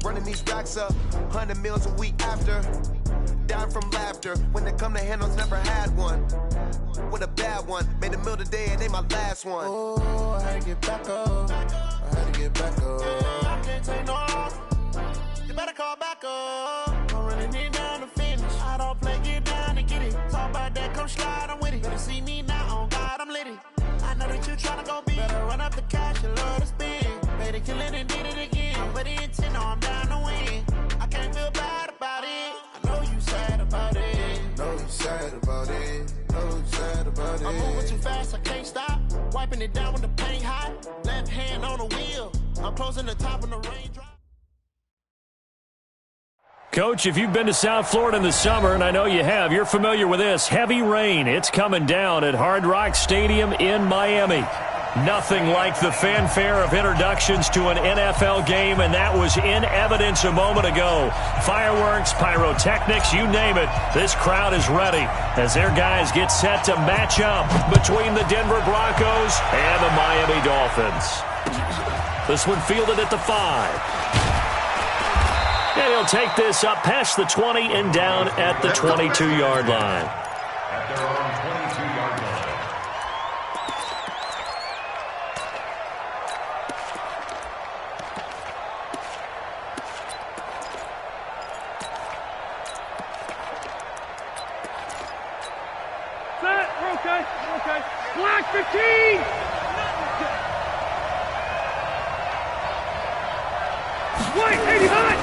Running these racks up, 100 meals a week after. Down from laughter, when they come to handles, never had one. With a bad one, made a meal today and ain't my last one. Oh, I had to get back up. I had to get back up. I can't take no off. You better call back up. Don't really need down to finish. I don't play, get down and get it. Talk about that, come slide, I'm with it. Better see me now, on God, I'm litty. I know that you tryna go big. Better run up the cash, you love to spin. Made it kill it and did it again. But the intent, no, I'm down to win. I can't feel bad about it. I know you sad about it. Know you sad about it. Know you sad about it. I'm moving too fast, I can't stop. Wiping it down with the paint hot. Left hand on the wheel. I'm closing the top of the raindrop. Coach, if you've been to South Florida in the summer, and I know you have, you're familiar with this. Heavy rain. It's coming down at Hard Rock Stadium in Miami. Nothing like the fanfare of introductions to an NFL game, and that was in evidence a moment ago. Fireworks, pyrotechnics, you name it. This crowd is ready as their guys get set to match up between the Denver Broncos and the Miami Dolphins. This one fielded at the 5. And he'll take this up past the 20 and down at the 22-yard line. At their own 22-yard line. Set, we're okay, we're okay. Black 15! White 89!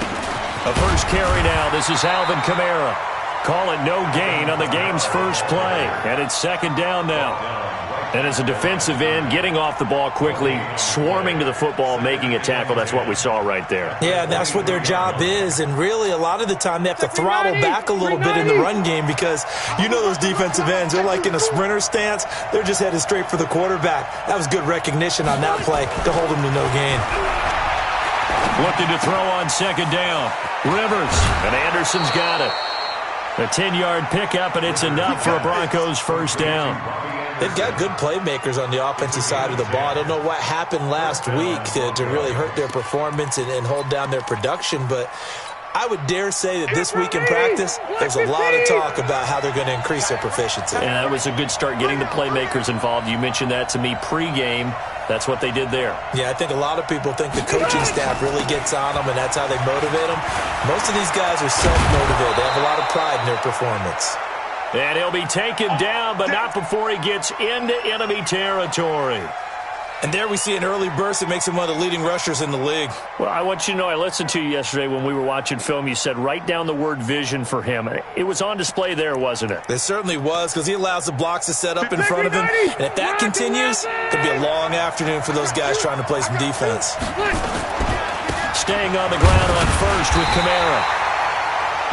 A first carry now. This is Alvin Kamara. Call it no gain on the game's first play. And it's second down now. And as a defensive end, getting off the ball quickly, swarming to the football, making a tackle, that's what we saw right there. Yeah, that's what their job is. And really, a lot of the time, they have to throttle back a little bit in the run game because you know those defensive ends, they're like in a sprinter stance. They're just headed straight for the quarterback. That was good recognition on that play to hold them to no gain. Looking to throw on second down. Rivers, and Anderson's got it. A 10-yard pickup, and it's enough for a Broncos first down. They've got good playmakers on the offensive side of the ball. I don't know what happened last week to really hurt their performance and hold down their production, but I would dare say that this week in practice, there's a lot of talk about how they're going to increase their proficiency. And that was a good start getting the playmakers involved. You mentioned that to me pregame. That's what they did there. Yeah, I think a lot of people think the coaching staff really gets on them, and that's how they motivate them. Most of these guys are self-motivated. They have a lot of pride in their performance. And he'll be taken down, but not before he gets into enemy territory. And there we see an early burst that makes him one of the leading rushers in the league. Well, I want you to know, I listened to you yesterday when we were watching film. You said write down the word vision for him. It was on display there, wasn't it? It certainly was, because he allows the blocks to set up in front of him. And if that continues, it could be a long afternoon for those guys trying to play some defense. Staying on the ground on first with Kamara.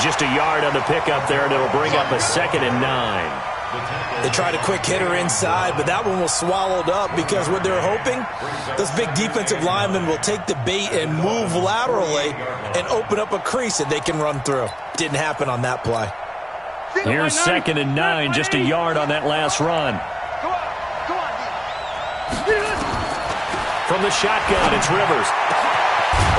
Just a yard on the pickup there, and it'll bring up a 2nd and 9. They tried a quick hitter inside, but that one was swallowed up because what they're hoping, those big defensive linemen will take the bait and move laterally and open up a crease that they can run through. Didn't happen on that play. Here's 2nd and 9, just a yard on that last run. From the shotgun, it's Rivers.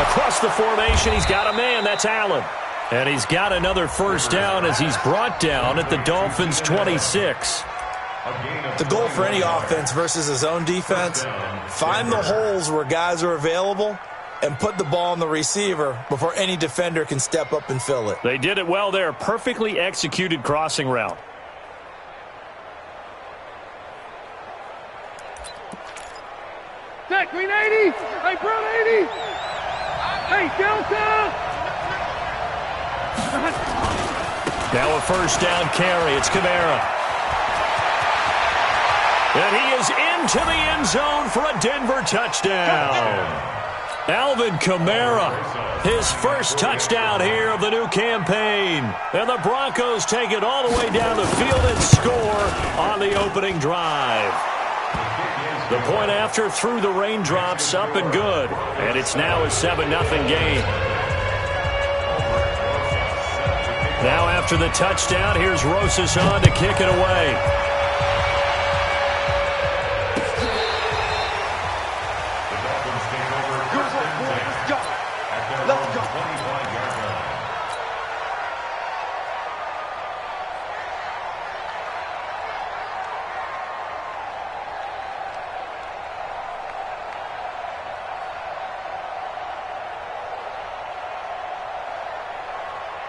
Across the formation, he's got a man. That's Allen. And he's got another first down as he's brought down at the Dolphins' 26. The goal for any offense versus his own defense, find the holes where guys are available and put the ball on the receiver before any defender can step up and fill it. They did it well there. Perfectly executed crossing route. Set, green 80! Hey, brown 80! Hey, Delta! Now a first down carry. It's Kamara. And he is into the end zone for a Denver touchdown. Alvin Kamara, his first touchdown here of the new campaign. And the Broncos take it all the way down the field and score on the opening drive. The point after through the raindrops, up and good. And it's now a 7-0 game. Now after the touchdown, here's Rosas on to kick it away. The Dolphins take over first and 10 at their own 25.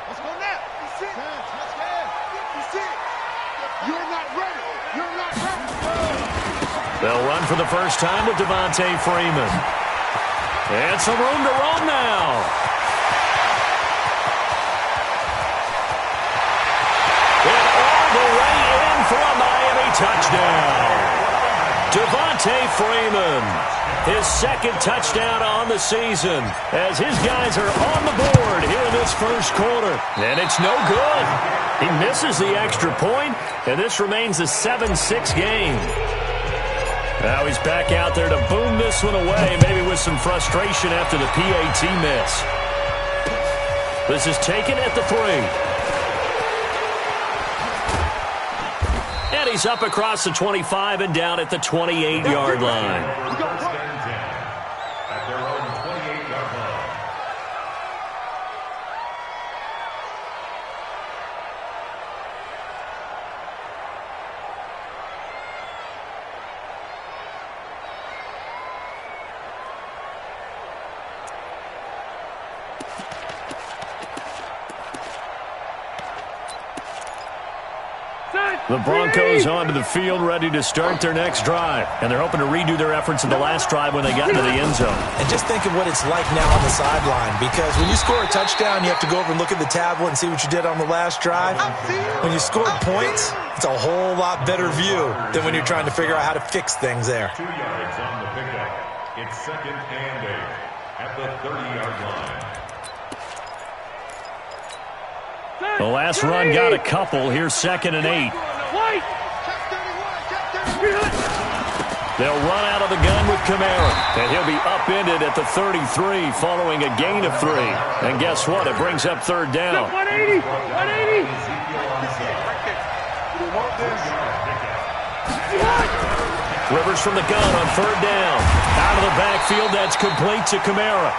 Let's go now. That's it. That's it. You're not ready. You're not ready. They'll run for the first time with Devontae Freeman. And some room to roam now. And all the way in for a Miami touchdown. Devontae Freeman, his second touchdown on the season, as his guys are on the board here in this first quarter. And it's no good. He misses the extra point, and this remains a 7-6 game. Now he's back out there to boom this one away, maybe with some frustration after the PAT miss. This is taken at the 3. And he's up across the 25 and down at the 28-yard line. At their own 28-yard line. The Broncos onto the field, ready to start their next drive. And they're hoping to redo their efforts in the last drive when they got into the end zone. And just think of what it's like now on the sideline, because when you score a touchdown, you have to go over and look at the tablet and see what you did on the last drive. When you scored points, it's a whole lot better view than when you're trying to figure out how to fix things there. 2 yards on the pickup. It's 2nd and 8 at the 30-yard line. The last run got a couple. Here's 2nd and 8. They'll run out of the gun with Kamara, and he'll be upended at the 33 following a gain of 3. And guess what? It brings up 3rd down. 180. 180. Rivers from the gun on 3rd down. Out of the backfield, that's complete to Kamara.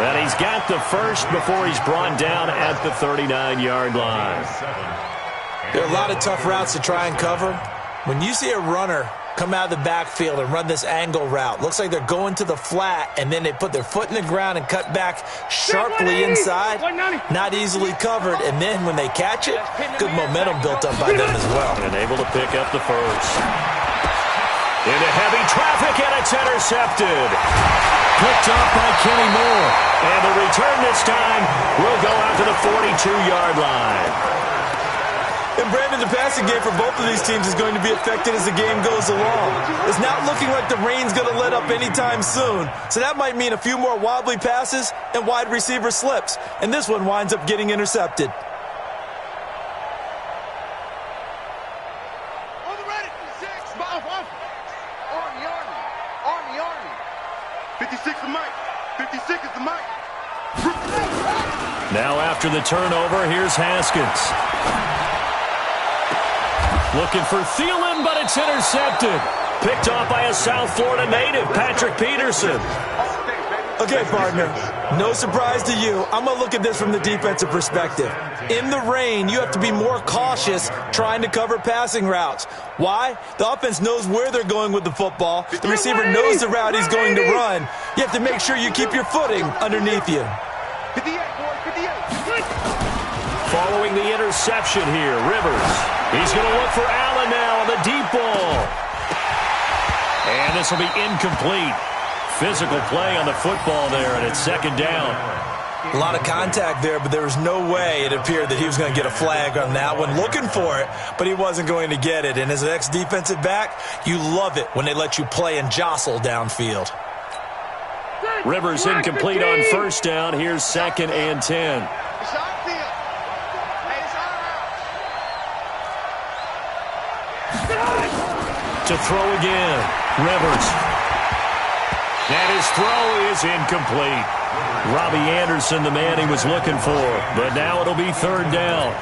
And he's got the first before he's brought down at the 39-yard line. There are a lot of tough routes to try and cover. When you see a runner come out of the backfield and run this angle route, looks like they're going to the flat, and then they put their foot in the ground and cut back sharply inside. Not easily covered, and then when they catch it, good momentum built up by them as well. And able to pick up the first. Into heavy traffic, and it's intercepted. Picked off by Kenny Moore. And the return this time will go out to the 42-yard line. And Brandon, the passing game for both of these teams is going to be affected as the game goes along. It's not looking like the rain's going to let up anytime soon. So that might mean a few more wobbly passes and wide receiver slips. And this one winds up getting intercepted. On the ready. 6. Army. 56 is Mike. 56 is the Mike. Now after the turnover, here's Haskins. Looking for Thielen, but it's intercepted. Picked off by a South Florida native, Patrick Peterson. Okay, partner, no surprise to you. I'm going to look at this from the defensive perspective. In the rain, you have to be more cautious trying to cover passing routes. Why? The offense knows where they're going with the football. The receiver knows the route he's going to run. You have to make sure you keep your footing underneath you. 58, boys, 58. Following the interception here, Rivers. He's going to look for Allen now on the deep ball. And this will be incomplete. Physical play on the football there, and it's 2nd down. A lot of contact there, but there was no way it appeared that he was going to get a flag on that one. Looking for it, but he wasn't going to get it. And as an ex-defensive back, you love it when they let you play and jostle downfield. Rivers incomplete on 1st down. Here's 2nd and 10. To throw again, Rivers. And his throw is incomplete. Robbie Anderson, the man he was looking for. But now it'll be 3rd down.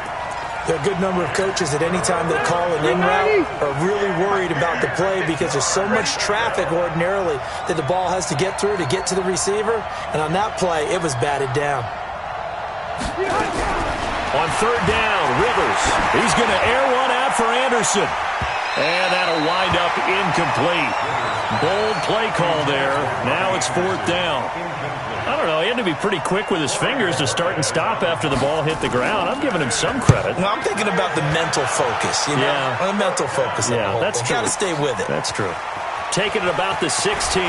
There are a good number of coaches that any time they call an in route are really worried about the play because there's so much traffic ordinarily that the ball has to get through to get to the receiver. And on that play, it was batted down. On 3rd down, Rivers. He's going to air one out for Anderson. And that'll wind up incomplete. Bold play call there. Now it's 4th down. I don't know. He had to be pretty quick with his fingers to start and stop after the ball hit the ground. I'm giving him some credit. No, I'm thinking about the mental focus. You know? Yeah. The mental focus. Yeah, that's true. Got to stay with it. That's true. Taking it about the 16.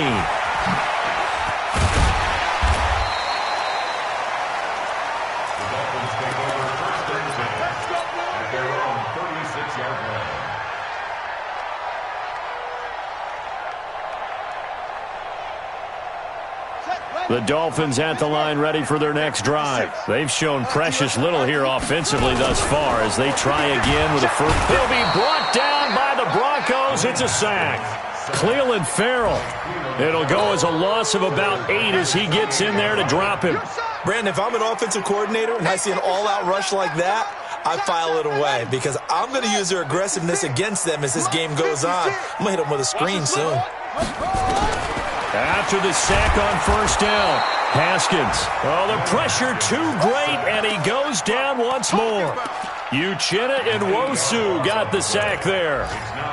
The Dolphins at the line ready for their next drive. They've shown precious little here offensively thus far as they try again with a first. He'll be brought down by the Broncos. It's a sack. Clelin Ferrell. It'll go as a loss of about 8 as he gets in there to drop him. Brandon, if I'm an offensive coordinator and I see an all-out rush like that, I file it away because I'm going to use their aggressiveness against them as this game goes on. I'm going to hit them with a screen soon. After the sack on first down, Haskins. Oh, the pressure too great, and he goes down once more. Uchenna Nwosu got the sack there.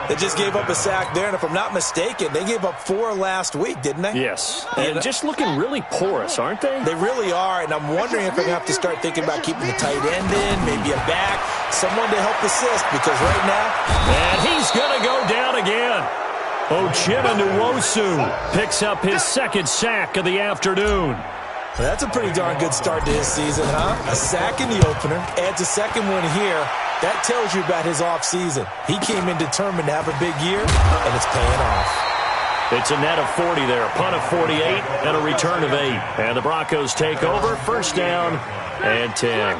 They just gave up a sack there, and if I'm not mistaken, they gave up 4 last week, didn't they? Yes, and just looking really porous, aren't they? They really are, and I'm wondering if they're going to have to start thinking about keeping the tight end in, maybe a back, someone to help assist, because right now... And he's going to go down again. Uchenna Nwosu picks up his 2nd sack of the afternoon. Well, that's a pretty darn good start to his season, huh? A sack in the opener, adds a 2nd one here. That tells you about his offseason. He came in determined to have a big year, and it's paying off. It's a net of 40 there, punt of 48, and a return of 8. And the Broncos take over, 1st down and 10.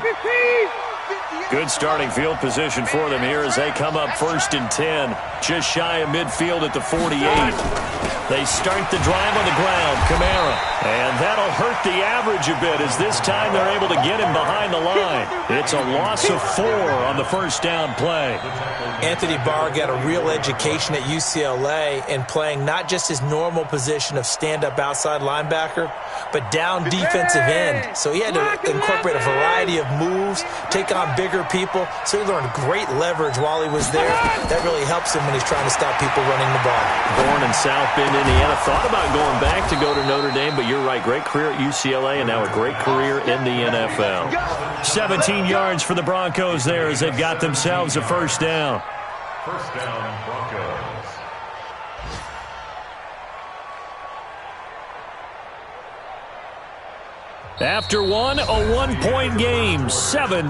Good starting field position for them here as they come up 1st and 10. Just shy of midfield at the 48. They start the drive on the ground. Kamara. And that'll hurt the average a bit as this time they're able to get him behind the line. It's a loss of 4 on the 1st down play. Anthony Barr got a real education at UCLA in playing not just his normal position of stand-up outside linebacker, but down defensive end. So he had to incorporate a variety of moves, take on bigger people. So he learned great leverage while he was there. That really helps him when he's trying to stop people running the ball. Born in South Bend, Indiana. Thought about going back to go to Notre Dame, but you're right. Great career at UCLA and now a great career in the NFL. 17 yards for the Broncos there as they've got themselves a 1st down. 1st down, Broncos. After one, a 1-point game, 7-6.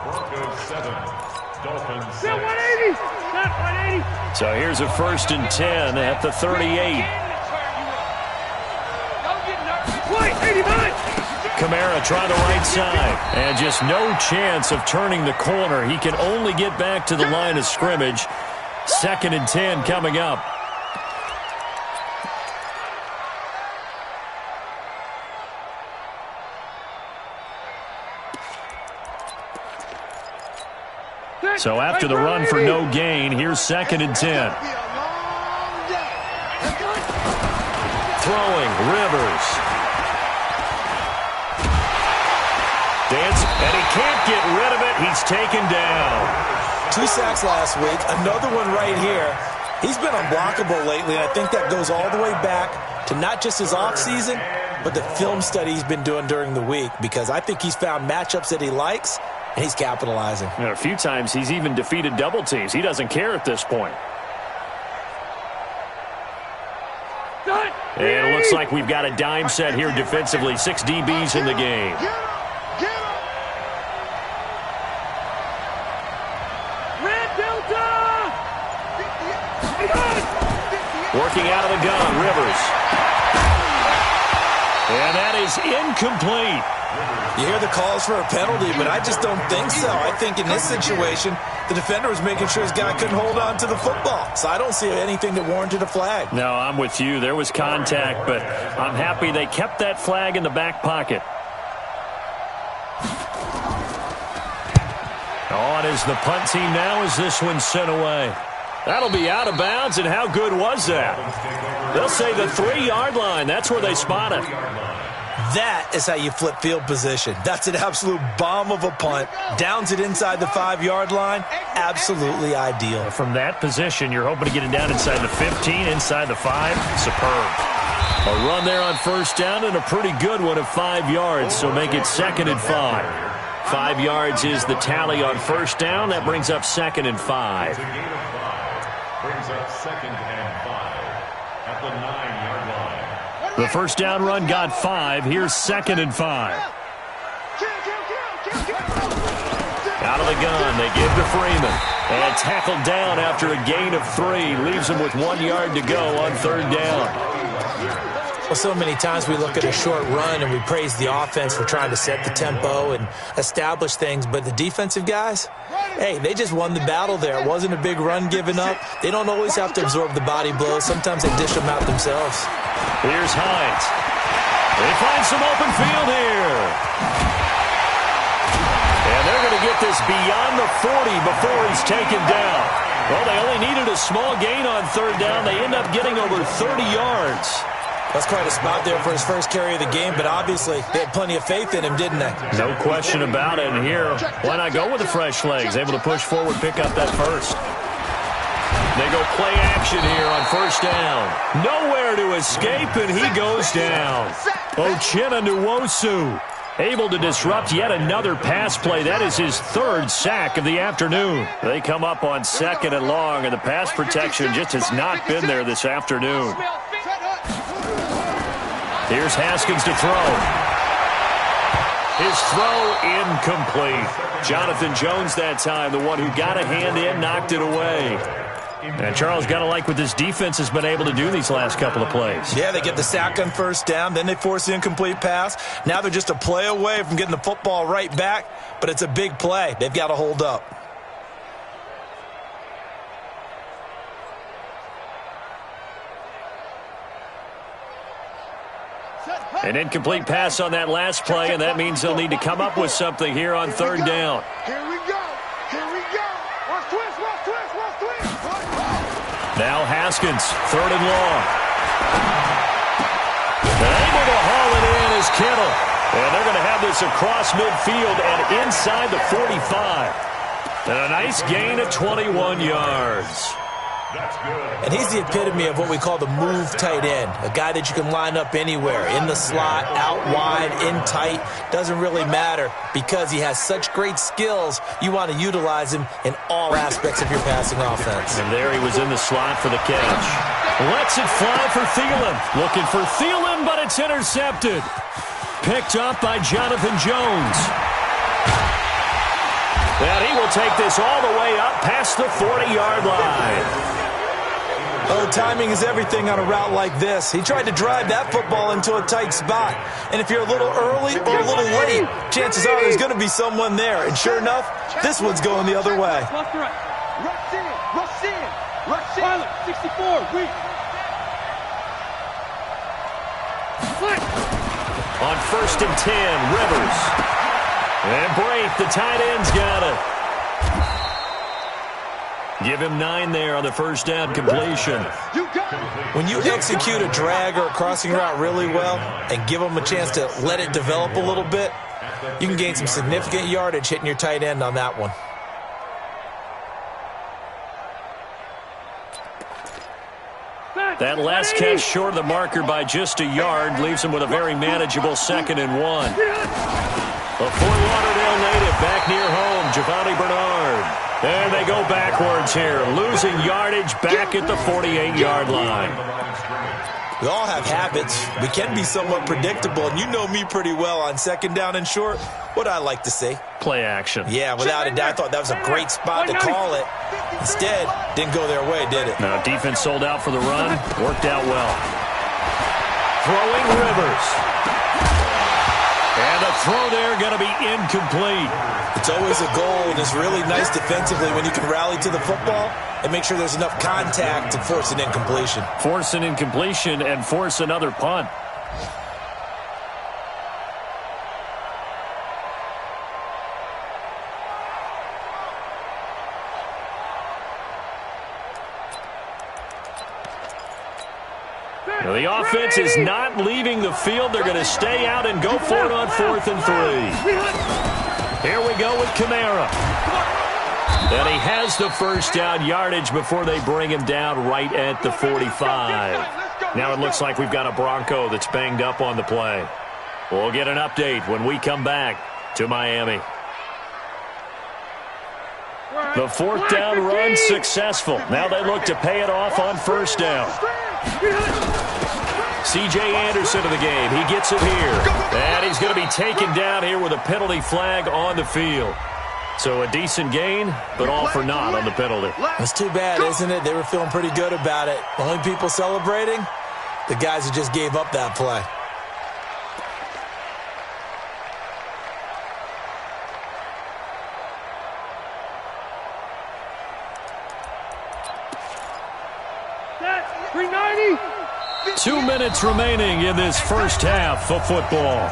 Broncos 7, Dolphins 6. 180. So here's a 1st and 10 at the 38. Kamara try the right side, and just no chance of turning the corner. He can only get back to the line of scrimmage. 2nd and 10 coming up. So after the run for no gain, here's 2nd and 10. Throwing, Rivers. And he can't get rid of it. He's taken down. 2 sacks last week, another one right here. He's been unblockable lately, and I think that goes all the way back to not just his offseason, but the film study he's been doing during the week, because I think he's found matchups that he likes, and he's capitalizing. And a few times he's even defeated double teams. He doesn't care at this point. And it looks like we've got a dime set here defensively. 6 DBs in the game. Working out of the gun, Rivers. And that is incomplete. You hear the calls for a penalty, but I just don't think so. I think in this situation, the defender was making sure his guy couldn't hold on to the football. So I don't see anything that warranted a flag. No, I'm with you. There was contact, but I'm happy they kept that flag in the back pocket. On is the punt team now as this one's sent away. That'll be out of bounds, and how good was that? They'll say the 3-yard line. That's where they spot it. That is how you flip field position. That's an absolute bomb of a punt. Downs it inside the 5-yard line. Absolutely ideal. From that position, you're hoping to get it down inside the 15, inside the 5. Superb. A run there on first down and a pretty good one of 5 yards, so make it 2nd and 5. 5 yards is the tally on first down. That brings up 2nd and 5. It's a gain of 5. Brings up 2nd and 5 at the 9-yard line. The first down run got 5. Here's 2nd and 5. Out of the gun, they give to Freeman. And tackled down after a gain of 3. Leaves him with 1 yard to go on third down. Well, so many times we look at a short run and we praise the offense for trying to set the tempo and establish things, but the defensive guys, hey, they just won the battle there. It wasn't a big run given up. They don't always have to absorb the body blows. Sometimes they dish them out themselves. Here's Hines. They find some open field here. And they're going to get this beyond the 40 before he's taken down. Well, they only needed a small gain on third down. They end up getting over 30 yards. That's quite a spot there for his first carry of the game, but obviously they had plenty of faith in him, didn't they? No question about it. And here, why not go with the fresh legs? Able to push forward, pick up that first. They go play action here on first down. Nowhere to escape, and he goes down. Uchenna Nwosu able to disrupt yet another pass play. That is his 3rd sack of the afternoon. They come up on 2nd and long, and the pass protection just has not been there this afternoon. Here's Haskins to throw. His throw incomplete. Jonathan Jones that time, the one who got a hand in, knocked it away. And Charles, got to like what this defense has been able to do these last couple of plays. Yeah, they get the sack on first down, then they force the incomplete pass. Now they're just a play away from getting the football right back, but it's a big play. They've got to hold up. An incomplete pass on that last play, and that means they'll need to come up with something here on third down. Here we go. Here we go. Watch twist, watch twist, watch twist. Now Haskins, 3rd and long. Able to haul it in is Kittle. And they're going to have this across midfield and inside the 45. And a nice gain of 21 yards. That's good. And he's the epitome of what we call the move tight end, a guy that you can line up anywhere, in the slot, out wide, in tight. Doesn't really matter because he has such great skills. You want to utilize him in all aspects of your passing offense. And there he was in the slot for the catch. Lets it fly for Thielen. Looking for Thielen, but it's intercepted. Picked up by Jonathan Jones. And he will take this all the way up past the 40-yard line. Oh, timing is everything on a route like this. He tried to drive that football into a tight spot. And if you're a little early or a little late, chances are there's going to be someone there. And sure enough, this one's going the other way. Rush in, rush in, rush in. 64, weak. On 1st and 10, Rivers. And Brate, the tight end's got it. Give him 9 there on the first down completion. When you execute a drag or a crossing route really well and give them a chance to let it develop a little bit, you can gain some significant yardage hitting your tight end on that one. That last catch short of the marker by just a yard leaves him with a very manageable 2nd and 1. A Fort Lauderdale native back near home, Giovanni Bernard. And they go backwards here, losing yardage back at the 48-yard line. We all have habits. We can be somewhat predictable, and you know me pretty well on 2nd down and short. What I like to see. Play action. Yeah, without a doubt, I thought that was a great spot to call it. Instead, didn't go their way, did it? Now, defense sold out for the run. Worked out well. Throwing Rivers. And the throw there going to be incomplete. It's always a goal, and it's really nice defensively when you can rally to the football and make sure there's enough contact to force an incompletion. Force an incompletion and force another punt. The offense is not leaving the field. They're going to stay out and go for it on 4th and 3. Here we go with Kamara. And he has the first down yardage before they bring him down right at the 45. Now it looks like we've got a Bronco that's banged up on the play. We'll get an update when we come back to Miami. The 4th down run successful. Now they look to pay it off on 1st down. C.J. Anderson of the game. He gets it here. And he's going to be taken down here with a penalty flag on the field. So a decent gain, but all for naught on the penalty. That's too bad, isn't it? They were feeling pretty good about it. Only people celebrating, the guys who just gave up that play. That's 390. 2 minutes remaining in this first half of football.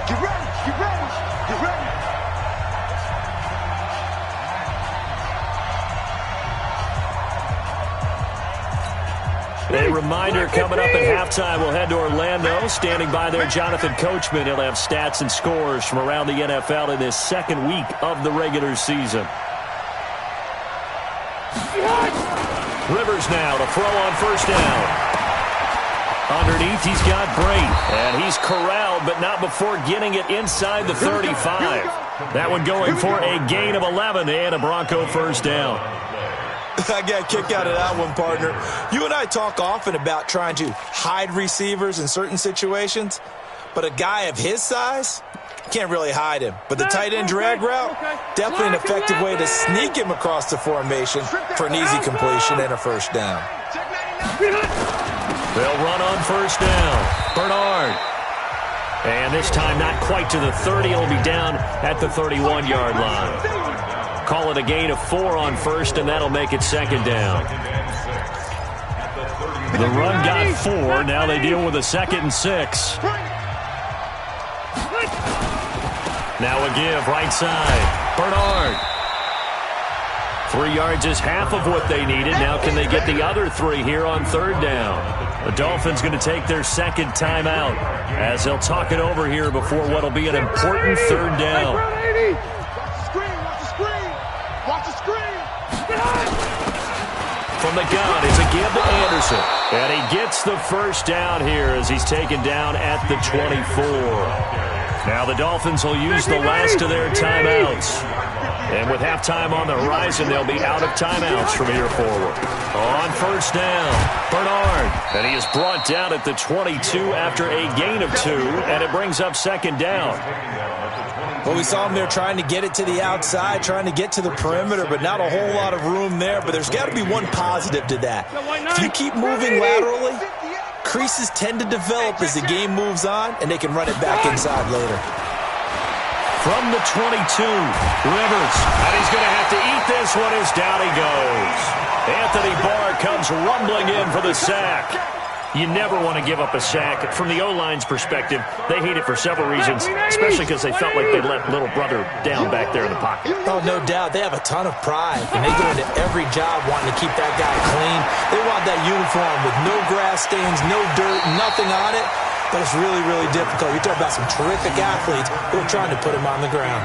Get ready, get ready, get ready. A reminder coming up at halftime. We'll head to Orlando. Standing by there, Jonathan Coachman. He'll have stats and scores from around the NFL in this second week of the regular season. Rivers now to throw on 1st down. Underneath, he's got Brait. And he's corralled, but not before getting it inside the 35. That one going for a gain of 11 and a Bronco 1st down. I got a kick out of that one, partner. You and I talk often about trying to hide receivers in certain situations, but a guy of his size can't really hide him. But the tight end drag route, definitely an effective way to sneak him across the formation for an easy completion and a 1st down. They'll run on 1st down. Bernard. And this time not quite to the 30. It'll be down at the 31-yard line. Call it a gain of 4 on 1st, and that'll make it 2nd down. The run got 4. Now they deal with a 2nd and 6. Now a give right side. Bernard. 3 yards is half of what they needed. Now can they get the other 3 here on 3rd down? The Dolphins going to take their 2nd timeout as they'll talk it over here before what'll be an important 3rd down. From the gun, it's a give to Anderson. And he gets the 1st down here as he's taken down at the 24. Now the Dolphins will use the last of their timeouts. And with halftime on the horizon, they'll be out of timeouts from here forward. On 1st down, Bernard. And he is brought down at the 22 after a gain of 2, and it brings up 2nd down. Well, we saw him there trying to get it to the outside, trying to get to the perimeter, but not a whole lot of room there. But there's got to be one positive to that. If you keep moving laterally, creases tend to develop as the game moves on, and they can run it back inside later. From the 22, Rivers. And he's going to have to eat this one as down he goes. Anthony Barr comes rumbling in for the sack. You never want to give up a sack. From the O-line's perspective, they hate it for several reasons, especially because they felt like they let little brother down back there in the pocket. Oh, no doubt. They have a ton of pride, and they go into every job wanting to keep that guy clean. They want that uniform with no grass stains, no dirt, nothing on it. But it's really, really difficult. You're talking about some terrific athletes who are trying to put him on the ground.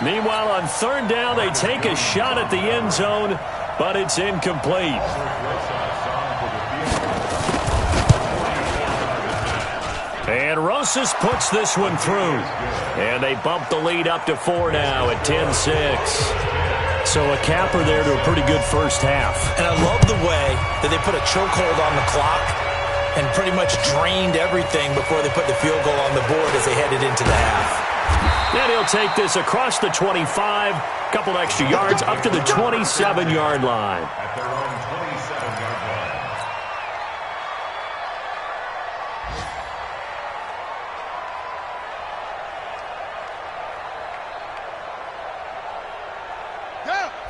Meanwhile, on 3rd down, they take a shot at the end zone, but it's incomplete. And Rosas puts this one through. And they bump the lead up to 4 now at 10-6. So a capper there to a pretty good first half. And I love the way that they put a chokehold on the clock and pretty much drained everything before they put the field goal on the board as they headed into the half. And he'll take this across the 25, couple extra yards up to the 27-yard line.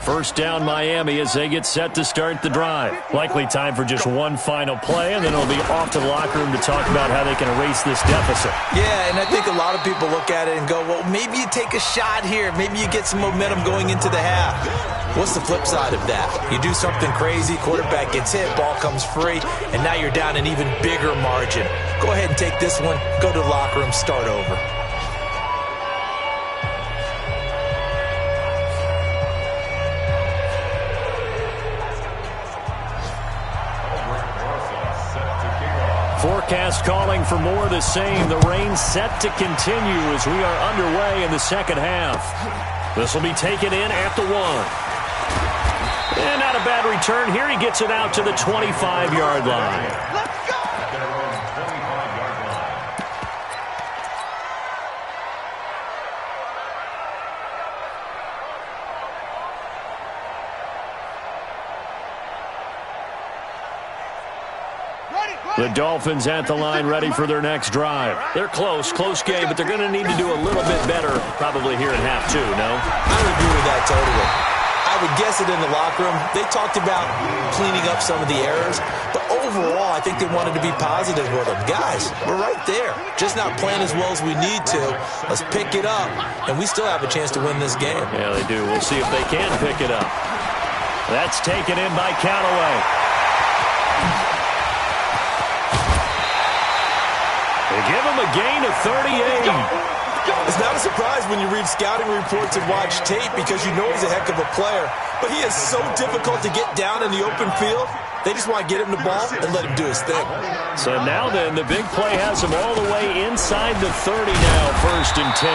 First down Miami as they get set to start the drive. Likely time for just one final play, and then it'll be off to the locker room to talk about how they can erase this deficit. Yeah, and I think a lot of people look at it and go, well, maybe you take a shot here. Maybe you get some momentum going into the half. What's the flip side of that? You do something crazy, quarterback gets hit, ball comes free, and now you're down an even bigger margin. Go ahead and take this one, go to the locker room, start over. Forecast calling for more of the same. The rain set to continue as we are underway in the second half. This will be taken in at the 1. And not a bad return here. He gets it out to the 25-yard line. Let's go! The Dolphins at the line ready for their next drive. They're close game, but they're going to need to do a little bit better probably here in half 2, no? I would agree with that totally. I would guess it in the locker room. They talked about cleaning up some of the errors, but overall, I think they wanted to be positive with them. Guys, we're right there. Just not playing as well as we need to. Let's pick it up, and we still have a chance to win this game. Yeah, they do. We'll see if they can pick it up. That's taken in by Callaway. They give him a gain of 38. It's not a surprise when you read scouting reports and watch tape because you know he's a heck of a player. But he is so difficult to get down in the open field. They just want to get him the ball and let him do his thing. So now then, the big play has him all the way inside the 30 now, 1st and 10.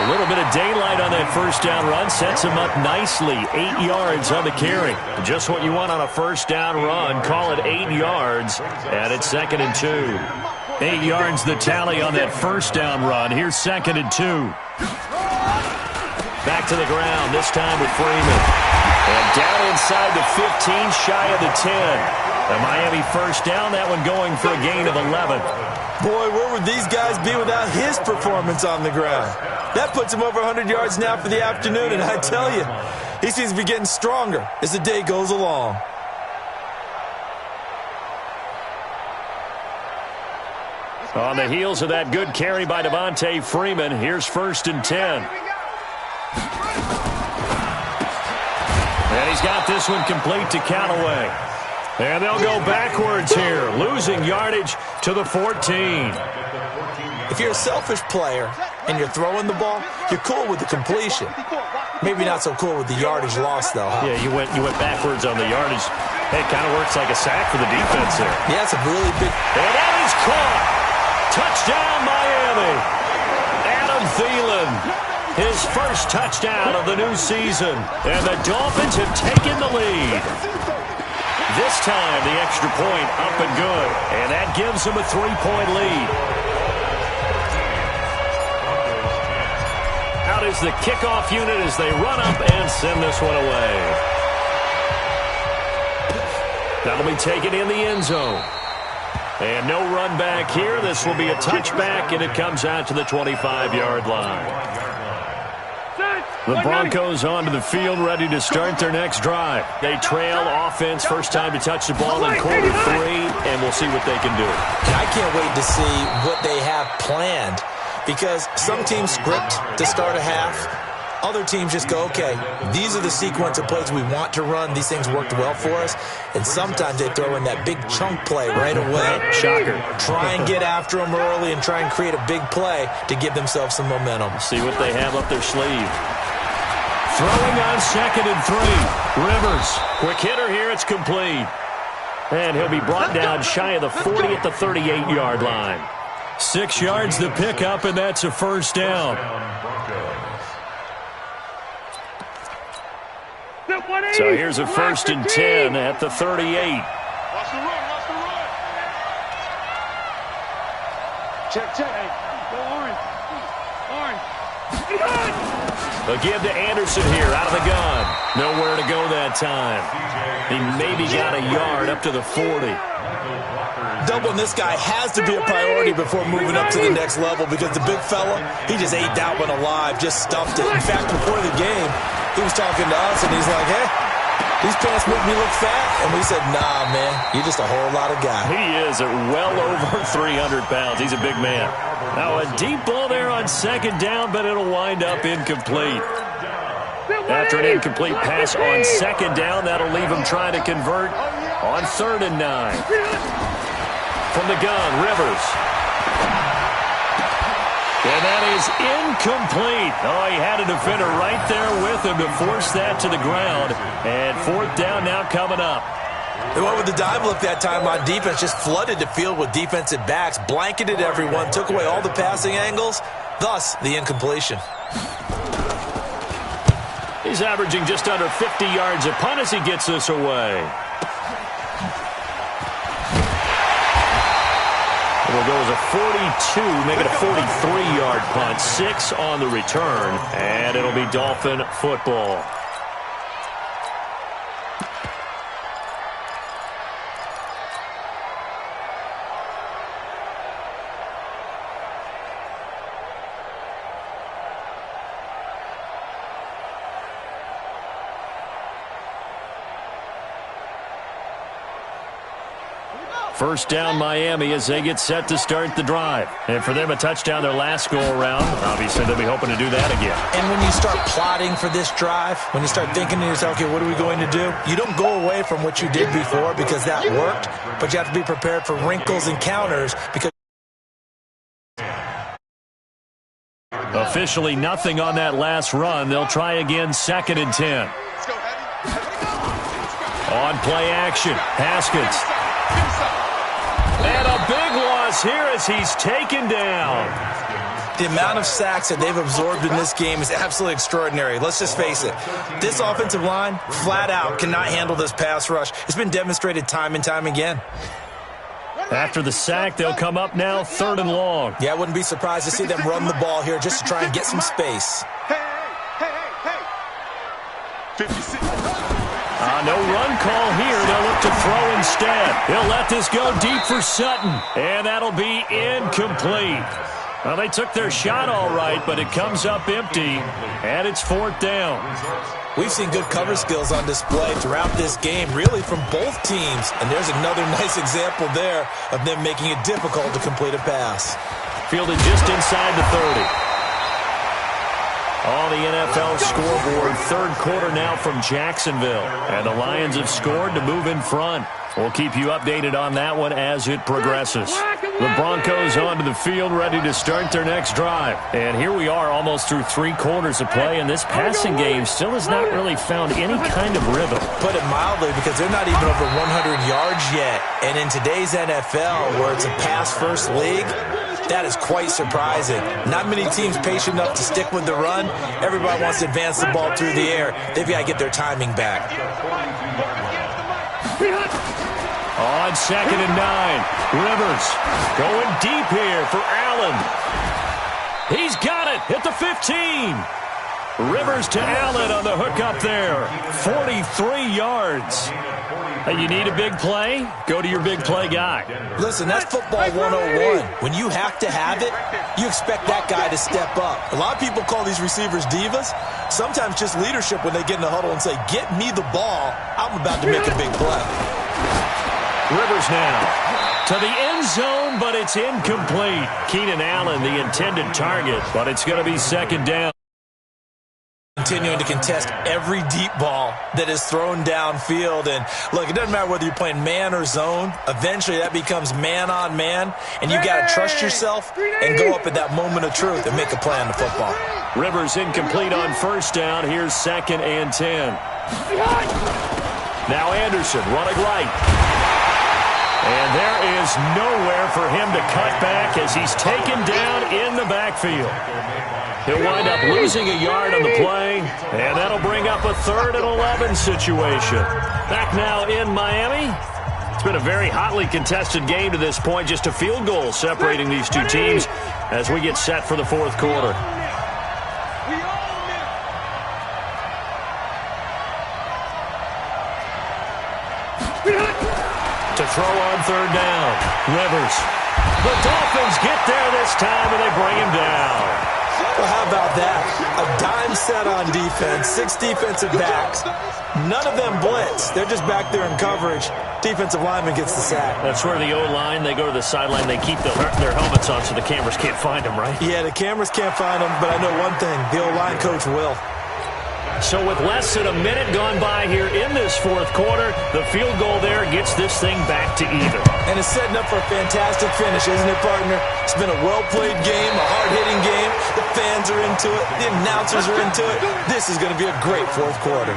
A little bit of daylight on that first down run sets him up nicely. 8 yards on the carry. Just what you want on a first down run. Call it 8 yards, and it's 2nd and 2. 8 yards the tally on that first down run. Here's 2nd and 2. Back to the ground, this time with Freeman. And down inside the 15, shy of the 10. The Miami first down, that one going for a gain of 11. Boy, where would these guys be without his performance on the ground? That puts him over 100 yards now for the afternoon, and I tell you, he seems to be getting stronger as the day goes along. On the heels of that good carry by Devontae Freeman, here's 1st and 10. And he's got this one complete to Callaway. And they'll go backwards here, losing yardage to the 14. If you're a selfish player and you're throwing the ball, you're cool with the completion. Maybe not so cool with the yardage loss, though, huh? Yeah, you went backwards on the yardage. It kind of works like a sack for the defense there. Yeah, it's a really big... And that is caught. Touchdown, Miami. Adam Thielen, his first touchdown of the new season. And the Dolphins have taken the lead. This time, the extra point up and good. And that gives them a 3-point lead. Out is the kickoff unit as they run up and send this one away. That'll be taken in the end zone. And no run back here. This will be a touchback, and it comes out to the 25-yard line. The Broncos onto the field, ready to start their next drive. They trail offense, first time to touch the ball in quarter 3, and we'll see what they can do. I can't wait to see what they have planned because some teams script to start a half. Other teams just go, okay, these are the sequence of plays we want to run. These things worked well for us. And sometimes they throw in that big chunk play right away. Shocker. Try and get after them early and try and create a big play to give themselves some momentum. See what they have up their sleeve. Throwing on 2nd and 3. Rivers, quick hitter here, it's complete. And he'll be brought down shy of the 40 at the 38-yard line. 6 yards the pickup, and that's a first down. So here's a 1st and 10 at the 38. Watch the run, watch the run. Check. Go orange. They'll give to Anderson here out of the gun. Nowhere to go that time. He maybe got a yard up to the 40. Doubling this guy has to be a priority before moving up to the next level because the big fella, he just ate that one alive, just stuffed it. In fact, before the game, he was talking to us, and he's like, hey, these pants make me look fat. And we said, nah, man, you're just a whole lot of guy. He is at well over 300 pounds. He's a big man. Now, a deep ball there on 2nd down, but it'll wind up incomplete. after an incomplete pass on second down. That'll leave him trying to convert on 3rd and 9. From the gun, Rivers. And that is incomplete. Oh, he had a defender right there with him to force that to the ground. And 4th down now coming up. They went with the dive look that time on defense, just flooded the field with defensive backs, blanketed everyone, took away all the passing angles, thus the incompletion. He's averaging just under 50 yards a punt as he gets this away. It'll go as a 42, make it a 43-yard punt, 6 on the return, and it'll be Dolphin football. First down, Miami, as they get set to start the drive. And for them, a touchdown their last go-around. Obviously, they'll be hoping to do that again. And when you start plotting for this drive, when you start thinking to yourself, okay, what are we going to do? You don't go away from what you did before because that worked, but you have to be prepared for wrinkles and counters because officially nothing on that last run. They'll try again, 2nd and 10. On play action, Haskins. And a big loss here as he's taken down. The amount of sacks that they've absorbed in this game is absolutely extraordinary. Let's just face it. This offensive line, flat out, cannot handle this pass rush. It's been demonstrated time and time again. After the sack, they'll come up now 3rd and long. Yeah, I wouldn't be surprised to see them run the ball here just to try and get some space. Hey. 56. No run call here. They'll look to throw instead. He'll let this go deep for Sutton, and that'll be incomplete. Well, they took their shot all right, but it comes up empty, and it's 4th down. We've seen good cover skills on display throughout this game, really from both teams, and there's another nice example there of them making it difficult to complete a pass. Fielded just inside the 30. On the NFL scoreboard, 3rd quarter now from Jacksonville. And the Lions have scored to move in front. We'll keep you updated on that one as it progresses. The Broncos onto the field, ready to start their next drive. And here we are almost through 3 quarters of play, and this passing game still has not really found any kind of rhythm. Put it mildly, because they're not even over 100 yards yet. And in today's NFL, where it's a pass-first league, that is quite surprising. Not many teams patient enough to stick with the run. Everybody wants to advance the ball through the air. They've got to get their timing back. On 2nd and 9, Rivers going deep here for Allen. He's got it at the 15. Rivers to Allen on the hook up there. 43 yards. You need a big play? Go to your big play guy. Listen, that's football 101. When you have to have it, you expect that guy to step up. A lot of people call these receivers divas. Sometimes just leadership when they get in the huddle and say, get me the ball. I'm about to make a big play. Rivers now to the end zone, but it's incomplete. Keenan Allen, the intended target, but it's going to be 2nd down. Continuing to contest every deep ball that is thrown downfield. And look, it doesn't matter whether you're playing man or zone. Eventually that becomes man on man, and you got to trust yourself and go up at that moment of truth and make a play on the football. Rivers incomplete on 1st down. Here's 2nd and 10. Now Anderson running right. And there is nowhere for him to cut back as he's taken down in the backfield. He'll wind up losing a yard on the play, and that'll bring up a 3rd and 11 situation. Back now in Miami. It's been a very hotly contested game to this point. Just a field goal separating these two teams as we get set for the 4th quarter. To throw on 3rd down. Rivers. The Dolphins get there this time, and they bring him down. Well, how about that? A dime set on defense, 6 defensive backs. None of them blitz. They're just back there in coverage. Defensive lineman gets the sack. That's where the O-line, they go to the sideline, they keep their helmets on so the cameras can't find them, right? Yeah, the cameras can't find them, but I know one thing. The O-line coach will. So with less than a minute gone by here in this fourth quarter, the field goal there gets this thing back to even. And it's setting up for a fantastic finish, isn't it, partner? It's been a well-played game, a hard-hitting game. The fans are into it. The announcers are into it. This is going to be a great fourth quarter.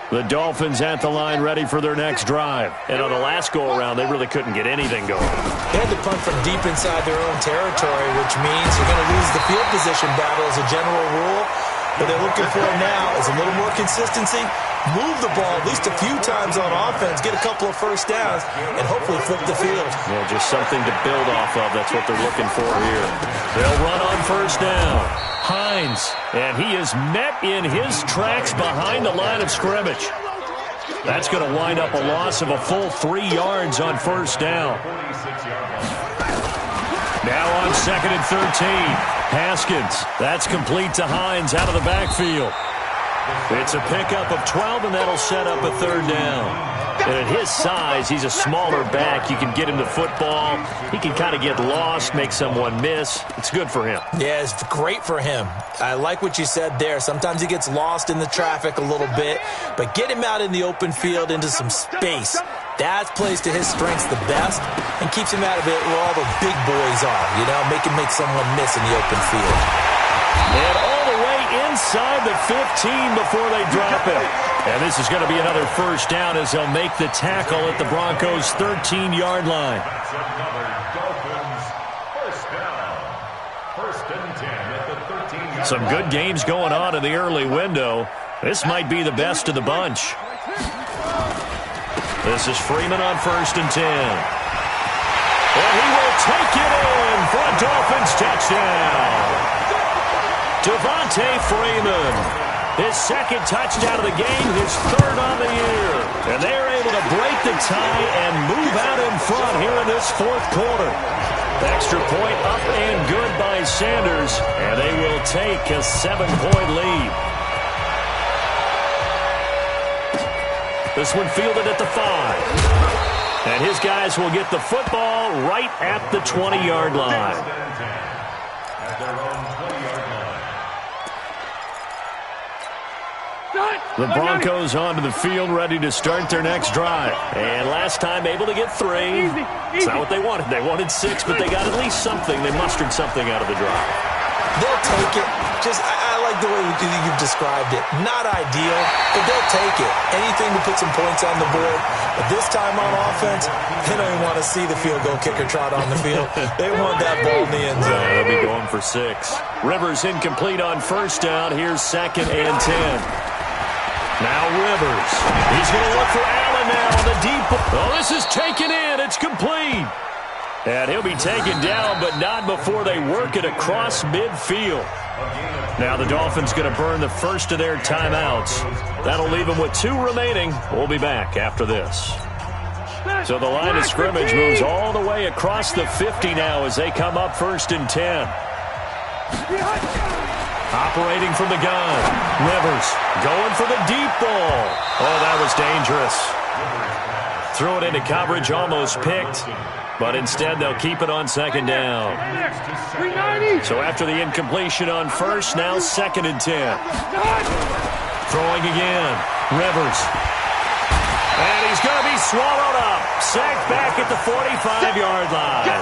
The Dolphins at the line ready for their next drive. And on the last go-around, they really couldn't get anything going. They had to punt from deep inside their own territory, which means you're going to lose the field position battle as a general rule. What they're looking for now is a little more consistency, move the ball at least a few times on offense, get a couple of first downs, and hopefully flip the field. Yeah, just something to build off of. That's what they're looking for here. They'll run on first down. Hines, and he is met in his tracks behind the line of scrimmage. That's going to wind up a loss of a full 3 yards on first down. Now on 2nd and 13. Haskins, that's complete to Hines out of the backfield. It's a pickup of 12, and that'll set up a third down. And at his size, he's a smaller back. You can get him the football. He can kind of get lost, make someone miss. It's good for him. Yeah, it's great for him. I like what you said there. Sometimes he gets lost in the traffic a little bit, but get him out in the open field into some space. That plays to his strengths the best and keeps him out of it where all the big boys are, you know, make someone miss in the open field. And all the way inside the 15 before they drop him. And this is going to be another first down as they'll make the tackle at the Broncos' 13-yard line. That's another Dolphins first down. 1st and 10 at the 13-yard line. Some good games going on in the early window. This might be the best of the bunch. This is Freeman on 1st and 10. And he will take it in for a Dolphins touchdown. Devontae Freeman, his 2nd touchdown of the game, his 3rd on the year. And they're able to break the tie and move out in front here in this 4th quarter. Extra point up and good by Sanders, and they will take a 7-point lead. This one fielded at the 5. And his guys will get the football right at the 20-yard line. At their own 20-yard line. The Broncos onto the field ready to start their next drive. And last time able to get 3. It's not what they wanted. They wanted 6, but they got at least something. They mustered something out of the drive. They'll take it. I like the way you've described it. Not ideal, but they'll take it. Anything to put some points on the board. But this time on offense, they don't even want to see the field goal kicker trot on the field. They want that ball in the end zone. They'll be going for 6. Rivers incomplete on first down. Here's 2nd and 10. Now Rivers. He's going to look for Allen now on the deep ball. Oh, this is taken in. It's complete. And he'll be taken down, but not before they work it across midfield. Now the Dolphins going to burn the first of their timeouts. That'll leave them with 2 remaining. We'll be back after this. So the line of scrimmage moves all the way across the 50 now as they come up 1st and 10. Operating from the gun. Rivers going for the deep ball. Oh, that was dangerous. Threw it into coverage, almost picked. But instead, they'll keep it on 2nd down. So after the incompletion on first, now 2nd and 10. Throwing again. Rivers. And he's going to be swallowed up. Sacked back at the 45-yard line.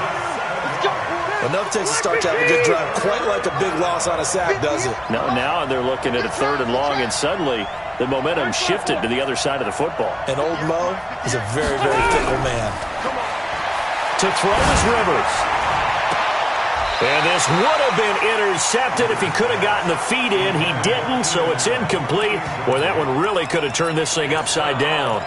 Enough takes a start to have a good drive. Quite like a big loss on a sack, does it? No, now they're looking at a 3rd and long, and suddenly the momentum shifted to the other side of the football. And old Mo is a very, very fickle man. To throw is Rivers. And this would have been intercepted if he could have gotten the feet in. He didn't, so it's incomplete. Boy, that one really could have turned this thing upside down.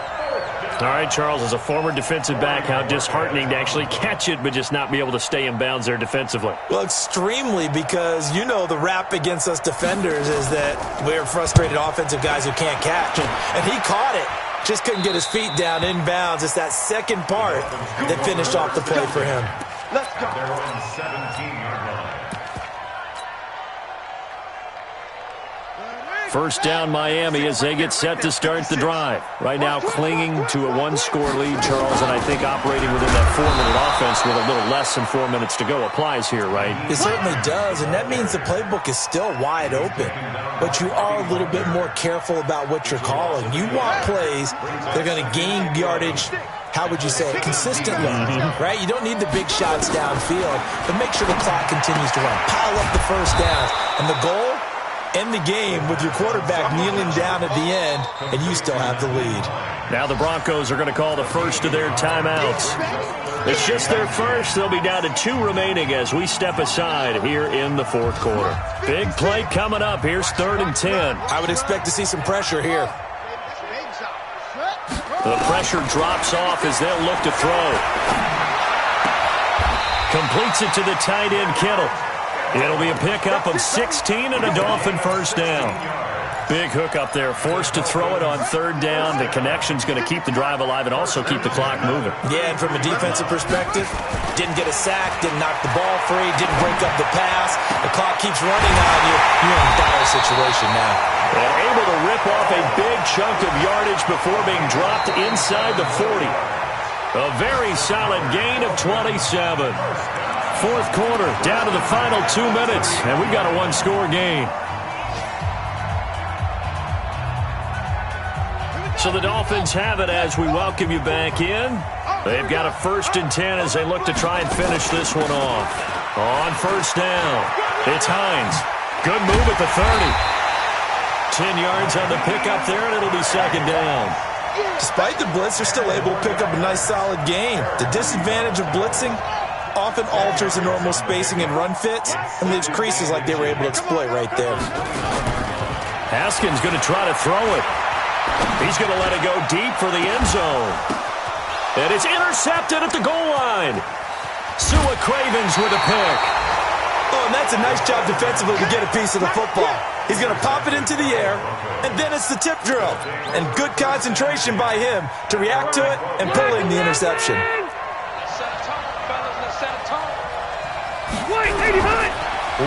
All right, Charles, as a former defensive back, how disheartening to actually catch it but just not be able to stay in bounds there defensively. Well, extremely, because you know the rap against us defenders is that we're frustrated offensive guys who can't catch. And he caught it. Just couldn't get his feet down in bounds. It's that second part that finished off the play for him. Let's go. They're on 17-yard line. First down Miami as they get set to start the drive. Right now clinging to a one-score lead, Charles, and I think operating within that 4-minute offense with a little less than 4 minutes to go applies here, right? It certainly does, and that means the playbook is still wide open. But you are a little bit more careful about what you're calling. You want plays that are going to gain yardage, how would you say it, consistently, right? You don't need the big shots downfield, but make sure the clock continues to run. Pile up the first downs. And the goal? End the game with your quarterback kneeling down at the end, and you still have the lead. Now the Broncos are going to call the first of their timeouts. It's just their first. They'll be down to 2 remaining as we step aside here in the fourth quarter. Big play coming up. Here's 3rd and 10. I would expect to see some pressure here. The pressure drops off as they'll look to throw. Completes it to the tight end, Kittle. It'll be a pickup of 16 and a Dolphin first down. Big hook up there, forced to throw it on 3rd down. The connection's going to keep the drive alive and also keep the clock moving. Yeah, and from a defensive perspective, didn't get a sack, didn't knock the ball free, didn't break up the pass. The clock keeps running on you. You're in a dire situation now. And able to rip off a big chunk of yardage before being dropped inside the 40. A very solid gain of 27. Fourth quarter, down to the final 2 minutes, and we've got a one-score game. So the Dolphins have it as we welcome you back in. They've got a 1st and 10 as they look to try and finish this one off. On first down, it's Hines. Good move at the 30. 10 yards on the pickup there, and it'll be 2nd down. Despite the blitz, they're still able to pick up a nice, solid gain. The disadvantage of blitzing often alters the normal spacing and run fits and leaves creases like they were able to exploit right there. Haskins going to try to throw it. He's going to let it go deep for the end zone. And it's intercepted at the goal line. Sua Cravens with a pick. Oh, and that's a nice job defensively to get a piece of the football. He's going to pop it into the air, and then it's the tip drill. And good concentration by him to react to it and pull in the interception.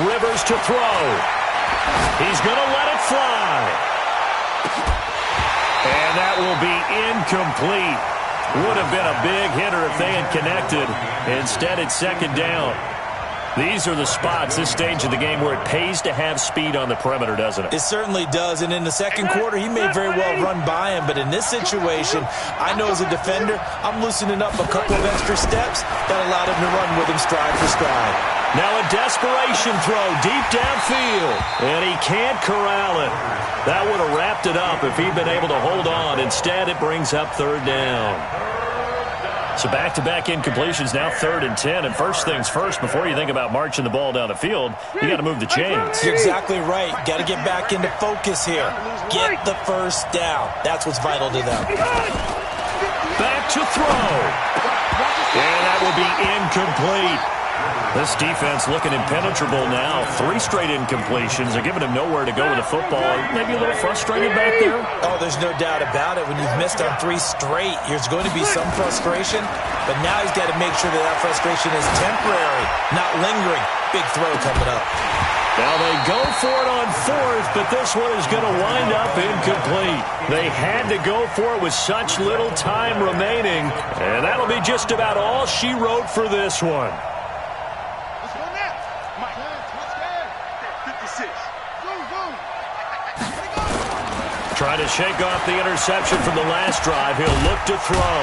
Rivers to throw. He's going to let it fly. And that will be incomplete. Would have been a big hitter if they had connected. Instead, it's 2nd down. These are the spots, this stage of the game, where it pays to have speed on the perimeter, doesn't it? It certainly does, and in the second quarter, he may very well run by him, but in this situation, I know as a defender, I'm loosening up a couple of extra steps that allowed him to run with him stride for stride. Now a desperation throw deep downfield, and he can't corral it. That would have wrapped it up if he'd been able to hold on. Instead, it brings up 3rd down. So back-to-back incompletions, now 3rd and 10. And first things first, before you think about marching the ball down the field, you got to move the chains. You're exactly right. Got to get back into focus here. Get the first down. That's what's vital to them. Back to throw. And that will be incomplete. This defense looking impenetrable now. 3 straight incompletions. They're giving him nowhere to go with the football. Maybe a little frustrated back there? Oh, there's no doubt about it. When you've missed on 3 straight, there's going to be some frustration. But now he's got to make sure that that frustration is temporary, not lingering. Big throw coming up. Now they go for it on 4th, but this one is going to wind up incomplete. They had to go for it with such little time remaining. And that'll be just about all she wrote for this one. Trying to shake off the interception from the last drive. He'll look to throw.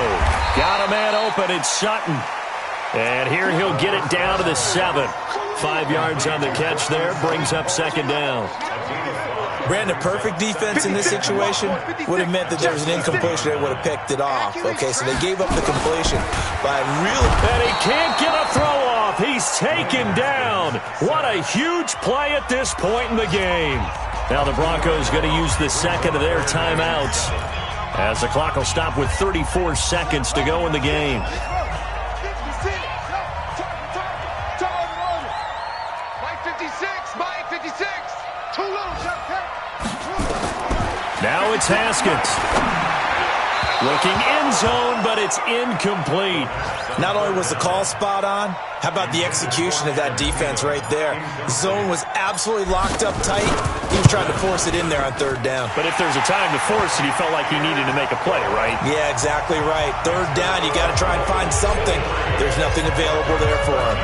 Got a man open. It's Sutton. And here he'll get it down to the 7. 5 yards on the catch there. Brings up 2nd down. Brandon, perfect defense in this situation would have meant that there was an incompletion. They would have picked it off. Okay, so they gave up the completion by really... And he can't get a throw off. He's taken down. What a huge play at this point in the game. Now the Broncos going to use the 2nd of their timeouts as the clock will stop with 34 seconds to go in the game. Now it's Haskins. Looking end zone, but it's incomplete. Not only was the call spot on, how about the execution of that defense right there? The zone was absolutely locked up tight. He was trying to force it in there on third down. But if there's a time to force it, he felt like he needed to make a play, right? Yeah, exactly right. Third down, you got to try and find something. There's nothing available there for him.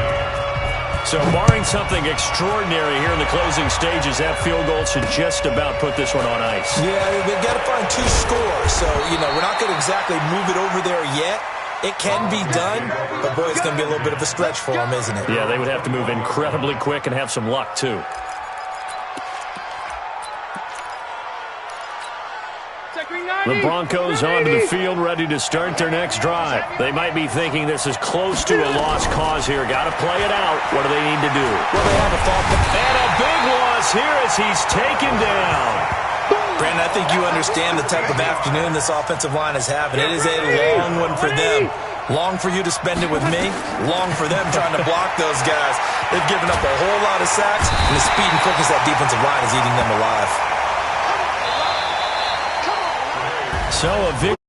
So barring something extraordinary here in the closing stages, that field goal should just about put this one on ice. Yeah, they've got to find 2 scores. So, we're not going to exactly move it over there yet. It can be done, but boy, it's going to be a little bit of a stretch for them, isn't it? Yeah, they would have to move incredibly quick and have some luck, too. The Broncos onto the field, ready to start their next drive. They might be thinking this is close to a lost cause here. Got to play it out. What do they need to do? Well, they have a thought. And a big loss here as he's taken down. Brandon, I think you understand the type of afternoon this offensive line is having. It is a long one for them. Long for you to spend it with me. Long for them trying to block those guys. They've given up a whole lot of sacks, and the speed and quickness of that defensive line is eating them alive. So a victory.